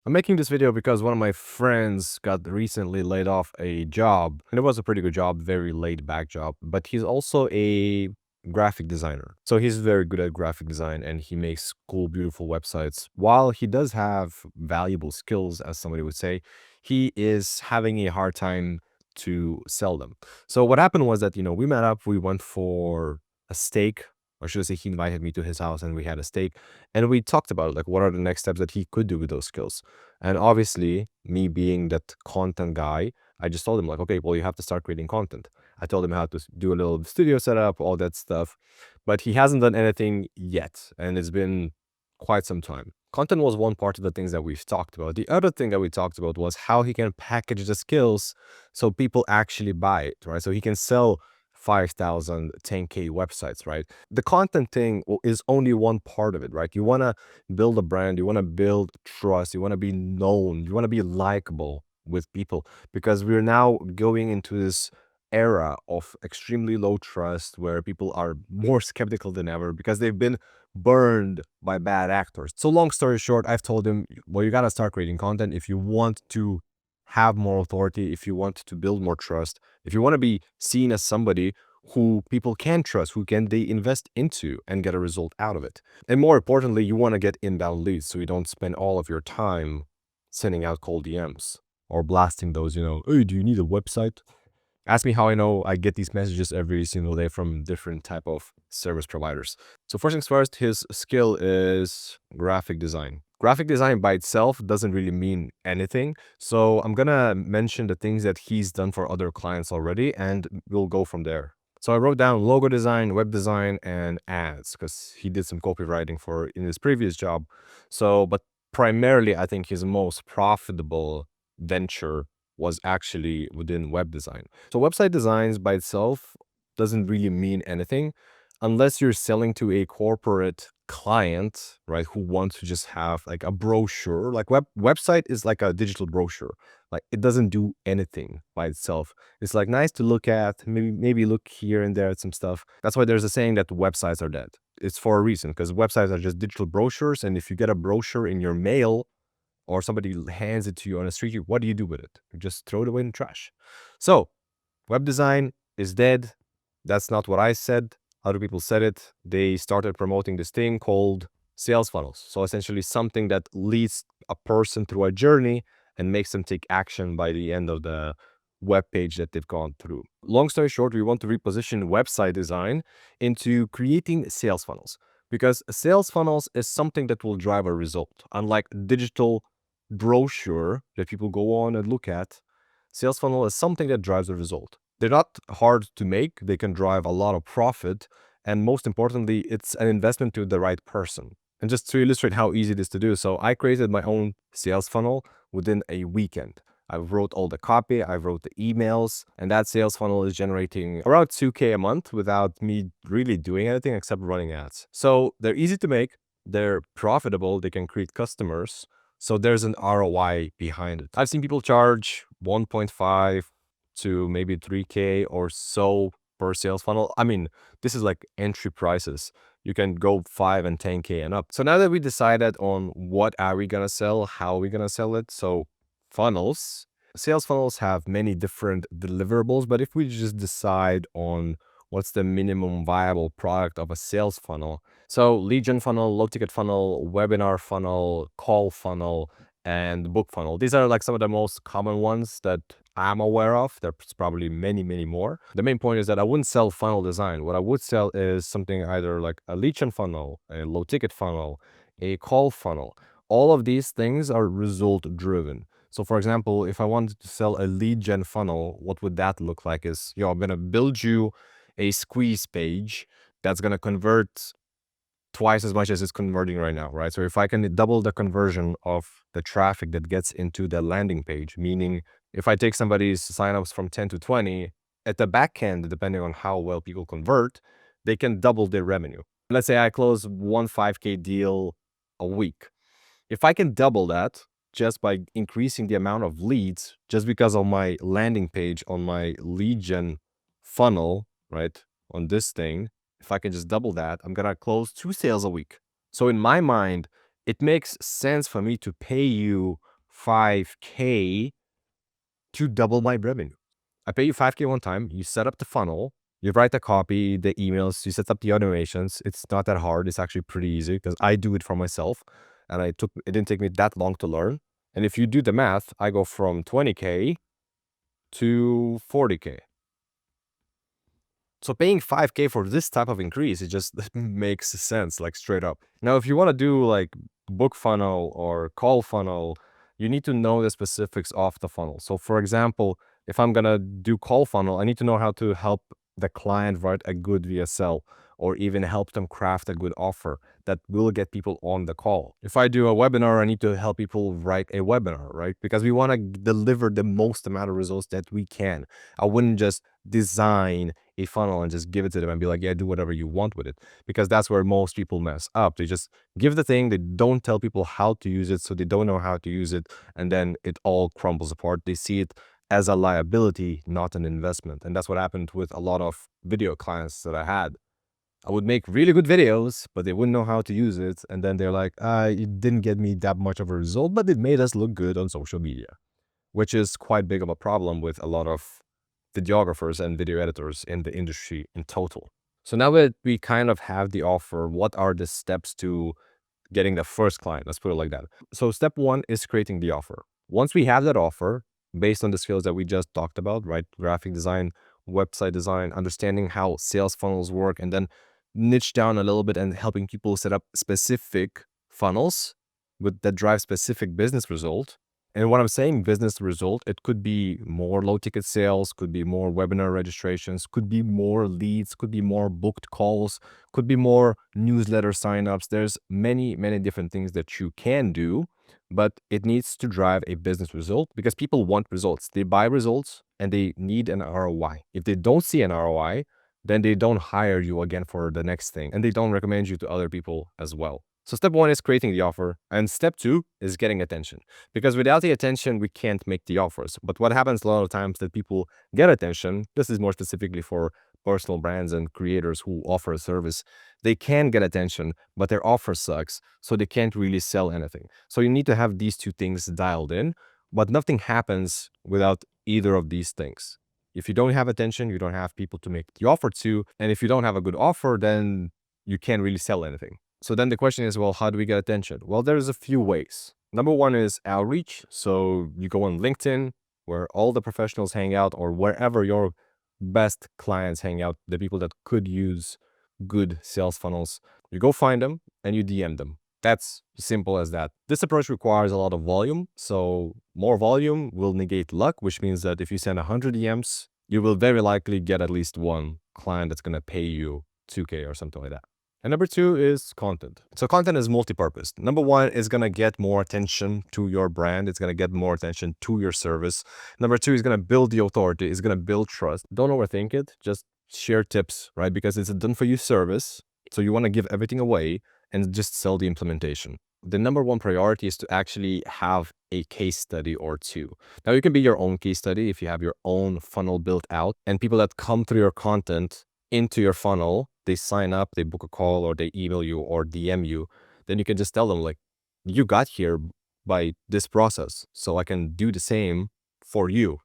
I'm making this video because one of my friends got recently laid off a job, and it was a pretty good job, very laid back job, but he's also a graphic designer. So he's very good at graphic design and he makes cool, beautiful websites. While he does have valuable skills, as somebody would say, he is having a hard time to sell them. So what happened was that, we met up, we went for a steak, or should I say, he invited me to his house and we had a steak and we talked about like what are the next steps that he could do with those skills. And obviously, me being that content guy, I just told him like, okay, well, you have to start creating content. I told him how to do a little studio setup, all that stuff, but he hasn't done anything yet, and it's been quite some time. Content was one part of the things that we've talked about. The other thing that we talked about was how he can package the skills so people actually buy it, right? So he can sell 5,000, 10K websites, right? The content thing is only one part of it, right? You want to build a brand, you want to build trust, you want to be known, you want to be likable with people, because we're now going into this era of extremely low trust where people are more skeptical than ever because they've been burned by bad actors. So long story short, I've told him, well, you got to start creating content if you want to have more authority, if you want to build more trust, if you want to be seen as somebody who people can trust, who can they invest into and get a result out of it. And more importantly, you want to get inbound leads so you don't spend all of your time sending out cold DMs or blasting those, hey, do you need a website? Ask me how I know. I get these messages every single day from different type of service providers. So first things first, his skill is graphic design. Graphic design by itself doesn't really mean anything. So I'm gonna mention the things that he's done for other clients already, and we'll go from there. So I wrote down logo design, web design, and ads because he did some copywriting in his previous job. So, but primarily, I think his most profitable venture was actually within web design. So website designs by itself doesn't really mean anything unless you're selling to a corporate client, right, who wants to just have like a brochure. Like website is like a digital brochure. Like it doesn't do anything by itself. It's like nice to look at, maybe look here and there at some stuff. That's why there's a saying that websites are dead. It's for a reason, because websites are just digital brochures, and if you get a brochure in your mail or somebody hands it to you on the street, what do you do with it? You just throw it away in the trash. So web design is dead. That's not what I said. Other people said it. They started promoting this thing called sales funnels. So essentially something that leads a person through a journey and makes them take action by the end of the web page that they've gone through. Long story short, we want to reposition website design into creating sales funnels, because sales funnels is something that will drive a result. Unlike digital brochure that people go on and look at, sales funnel is something that drives a result. They're not hard to make. They can drive a lot of profit. And most importantly, it's an investment to the right person. And just to illustrate how easy it is to do, so I created my own sales funnel within a weekend. I wrote all the copy, I wrote the emails, and that sales funnel is generating around 2K a month without me really doing anything except running ads. So they're easy to make, they're profitable, they can create customers. So there's an ROI behind it. I've seen people charge 1.5 to maybe 3K or so per sales funnel. I mean, this is like entry prices. You can go 5 and 10K and up. So now that we decided on what are we gonna sell, how are we gonna sell it, so funnels, sales funnels have many different deliverables, but if we just decide on what's the minimum viable product of a sales funnel, so lead gen funnel, low ticket funnel, webinar funnel, call funnel, and book funnel. These are like some of the most common ones that I'm aware of. There's probably many, many more. The main point is that I wouldn't sell funnel design. What I would sell is something either like a lead gen funnel, a low ticket funnel, a call funnel. All of these things are result driven. So for example, if I wanted to sell a lead gen funnel, what would that look like is, I'm going to build you a squeeze page that's going to convert twice as much as it's converting right now, right? So if I can double the conversion of the traffic that gets into the landing page, meaning if I take somebody's signups from 10 to 20, at the back end, depending on how well people convert, they can double their revenue. Let's say I close one 5K deal a week. If I can double that just by increasing the amount of leads, just because of my landing page on my lead gen funnel, right, on this thing, if I can just double that, I'm gonna close 2 sales a week. So in my mind, it makes sense for me to pay you 5K to double my revenue. I pay you 5K one time, you set up the funnel, you write the copy, the emails, you set up the automations. It's not that hard. It's actually pretty easy because I do it for myself and it didn't take me that long to learn. And if you do the math, I go from 20K to 40K. So paying 5K for this type of increase, it just makes sense, like straight up. Now, if you want to do like book funnel or call funnel, you need to know the specifics of the funnel. So for example, if I'm going to do call funnel, I need to know how to help the client write a good VSL or even help them craft a good offer that will get people on the call. If I do a webinar, I need to help people write a webinar, right? Because we want to deliver the most amount of results that we can. I wouldn't just design a funnel and just give it to them and be like, yeah, do whatever you want with it. Because that's where most people mess up. They just give the thing, they don't tell people how to use it, so they don't know how to use it, and then it all crumbles apart. They see it as a liability, not an investment. And that's what happened with a lot of video clients that I had. I would make really good videos, but they wouldn't know how to use it. And then they're like, it didn't get me that much of a result, but it made us look good on social media, which is quite big of a problem with a lot of videographers and video editors in the industry in total. So now that we kind of have the offer, what are the steps to getting the first client? Let's put it like that. So step one is creating the offer. Once we have that offer, based on the skills that we just talked about, right? Graphic design, website design, understanding how sales funnels work, and then niche down a little bit and helping people set up specific funnels that drive specific business result. And when I'm saying business result, it could be more low ticket sales, could be more webinar registrations, could be more leads, could be more booked calls, could be more newsletter signups. There's many, many different things that you can do, but it needs to drive a business result because people want results. They buy results and they need an ROI. If they don't see an ROI, then they don't hire you again for the next thing and they don't recommend you to other people as well. So step one is creating the offer, and step two is getting attention. Because without the attention, we can't make the offers. But what happens a lot of times that people get attention, this is more specifically for personal brands and creators who offer a service, they can get attention, but their offer sucks, so they can't really sell anything. So you need to have these two things dialed in, but nothing happens without either of these things. If you don't have attention, you don't have people to make the offer to, and if you don't have a good offer, then you can't really sell anything. So then the question is, well, how do we get attention? Well, there's a few ways. Number one is outreach. So you go on LinkedIn, where all the professionals hang out, or wherever your best clients hang out, the people that could use good sales funnels. You go find them and you DM them. That's simple as that. This approach requires a lot of volume. So more volume will negate luck, which means that if you send 100 DMs, you will very likely get at least one client that's going to pay you 2K or something like that. And number two is content. So content is multi-purpose. Number one is going to get more attention to your brand. It's going to get more attention to your service. Number two is going to build the authority. It's going to build trust. Don't overthink it. Just share tips, right? Because it's a done-for-you service. So you want to give everything away and just sell the implementation. The number one priority is to actually have a case study or two. Now, you can be your own case study if you have your own funnel built out, and people that come through your content into your funnel, they sign up, they book a call, or they email you or DM you, then you can just tell them like, you got here by this process, so I can do the same for you.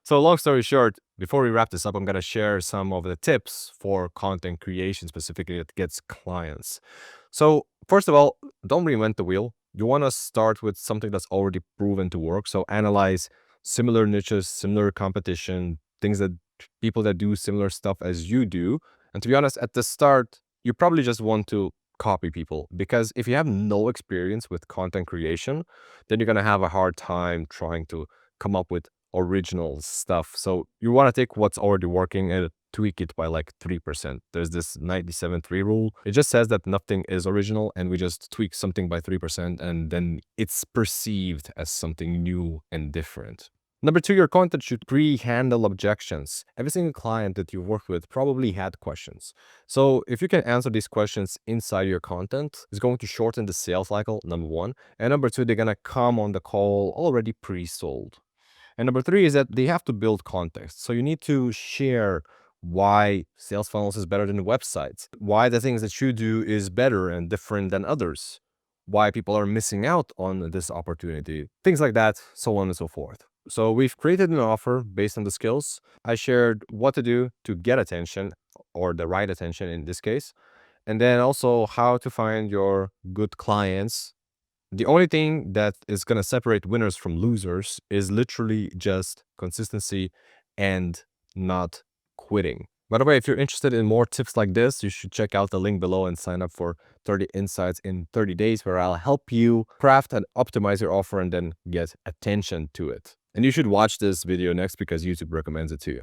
So long story short, before we wrap this up, I'm going to share some of the tips for content creation specifically that gets clients. So first of all, don't reinvent the wheel. You want to start with something that's already proven to work. So analyze similar niches, similar competition, things that people that do similar stuff as you do. And to be honest, at the start, you probably just want to copy people, because if you have no experience with content creation, then you're going to have a hard time trying to come up with original stuff. So you want to take what's already working and tweak it by like 3%. There's this 97-3 rule. It just says that nothing is original and we just tweak something by 3% and then it's perceived as something new and different. Number two, your content should pre-handle objections. Every single client that you've worked with probably had questions. So if you can answer these questions inside your content, it's going to shorten the sales cycle, number one. And number two, they're going to come on the call already pre-sold. And number three is that they have to build context. So you need to share why sales funnels is better than websites, why the things that you do is better and different than others, why people are missing out on this opportunity, things like that, so on and so forth. So we've created an offer based on the skills. I shared what to do to get attention, or the right attention in this case, and then also how to find your good clients. The only thing that is going to separate winners from losers is literally just consistency and not quitting. By the way, if you're interested in more tips like this, you should check out the link below and sign up for 30 Insights in 30 days, where I'll help you craft and optimize your offer and then get attention to it. And you should watch this video next because YouTube recommends it to you.